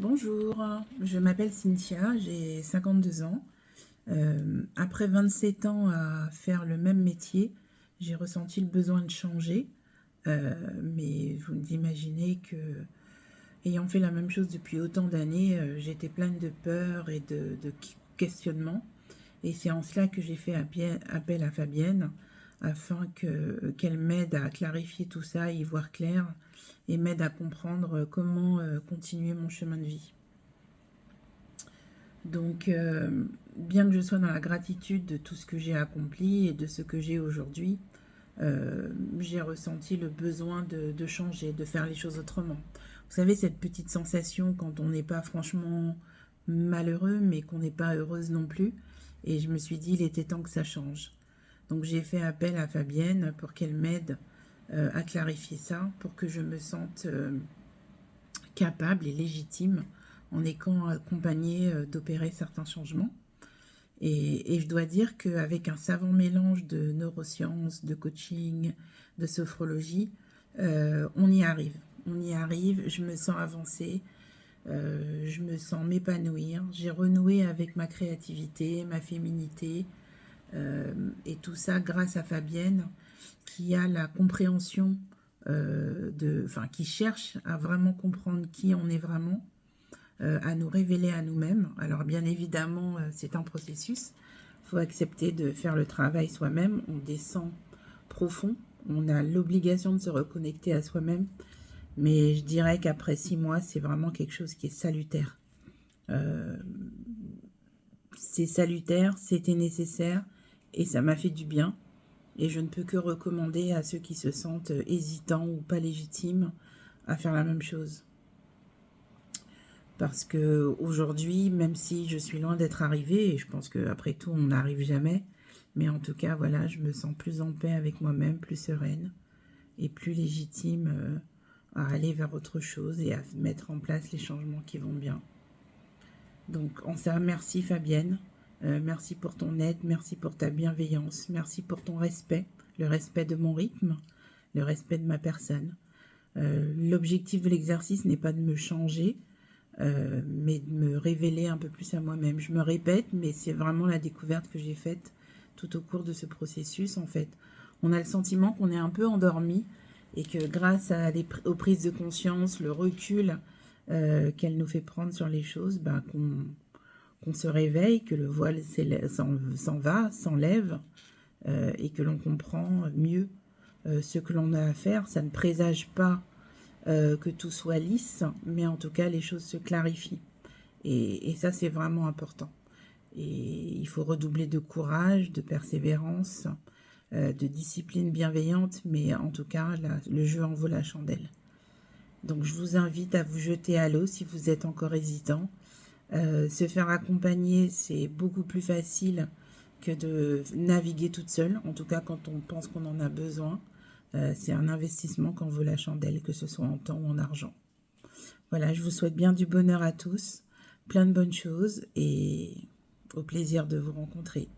Bonjour, je m'appelle Cynthia, j'ai 52 ans. Après 27 ans à faire le même métier, j'ai ressenti le besoin de changer. Mais vous imaginez que, ayant fait la même chose depuis autant d'années, j'étais pleine de peur et de questionnements. Et c'est en cela que j'ai fait appel à Fabienne afin qu'elle m'aide à clarifier tout ça, y voir clair et m'aide à comprendre comment continuer mon chemin de vie. Donc, bien que je sois dans la gratitude de tout ce que j'ai accompli et de ce que j'ai aujourd'hui, j'ai ressenti le besoin de changer, de faire les choses autrement. Vous savez, cette petite sensation quand on n'est pas franchement malheureux, mais qu'on n'est pas heureuse non plus. Et je me suis dit, il était temps que ça change. Donc j'ai fait appel à Fabienne pour qu'elle m'aide à clarifier ça, pour que je me sente capable et légitime en étant accompagnée d'opérer certains changements. Et je dois dire qu'avec un savant mélange de neurosciences, de coaching, de sophrologie, on y arrive. On y arrive, je me sens avancer, je me sens m'épanouir. J'ai renoué avec ma créativité, ma féminité, et tout ça grâce à Fabienne qui a la compréhension qui cherche à vraiment comprendre qui on est vraiment, à nous révéler à nous-mêmes. Alors bien évidemment, c'est un processus. Il faut accepter de faire le travail soi-même. On descend profond. On a l'obligation de se reconnecter à soi-même. Mais je dirais qu'après 6 mois, c'est vraiment quelque chose qui est salutaire. C'est salutaire, c'était nécessaire et ça m'a fait du bien. Et je ne peux que recommander à ceux qui se sentent hésitants ou pas légitimes à faire la même chose. Parce que aujourd'hui, même si je suis loin d'être arrivée, et je pense qu'après tout, on n'arrive jamais, mais en tout cas, voilà, je me sens plus en paix avec moi-même, plus sereine et plus légitime à aller vers autre chose et à mettre en place les changements qui vont bien. Donc, en ça, merci Fabienne. Merci pour ton aide, merci pour ta bienveillance, merci pour ton respect, le respect de mon rythme, le respect de ma personne. L'objectif de l'exercice n'est pas de me changer, mais de me révéler un peu plus à moi-même. Je me répète, mais c'est vraiment la découverte que j'ai faite tout au cours de ce processus. En fait, on a le sentiment qu'on est un peu endormi et que grâce aux prises de conscience, le recul qu'elle nous fait prendre sur les choses, qu'on se réveille, que le voile s'en va, s'enlève, et que l'on comprend mieux ce que l'on a à faire. Ça ne présage pas que tout soit lisse, mais en tout cas les choses se clarifient. Et ça c'est vraiment important. Et il faut redoubler de courage, de persévérance, de discipline bienveillante, mais en tout cas le jeu en vaut la chandelle. Donc je vous invite à vous jeter à l'eau si vous êtes encore hésitant. Se faire accompagner, c'est beaucoup plus facile que de naviguer toute seule, en tout cas quand on pense qu'on en a besoin. C'est un investissement qu'en vaut la chandelle, que ce soit en temps ou en argent. Voilà, je vous souhaite bien du bonheur à tous, plein de bonnes choses et au plaisir de vous rencontrer.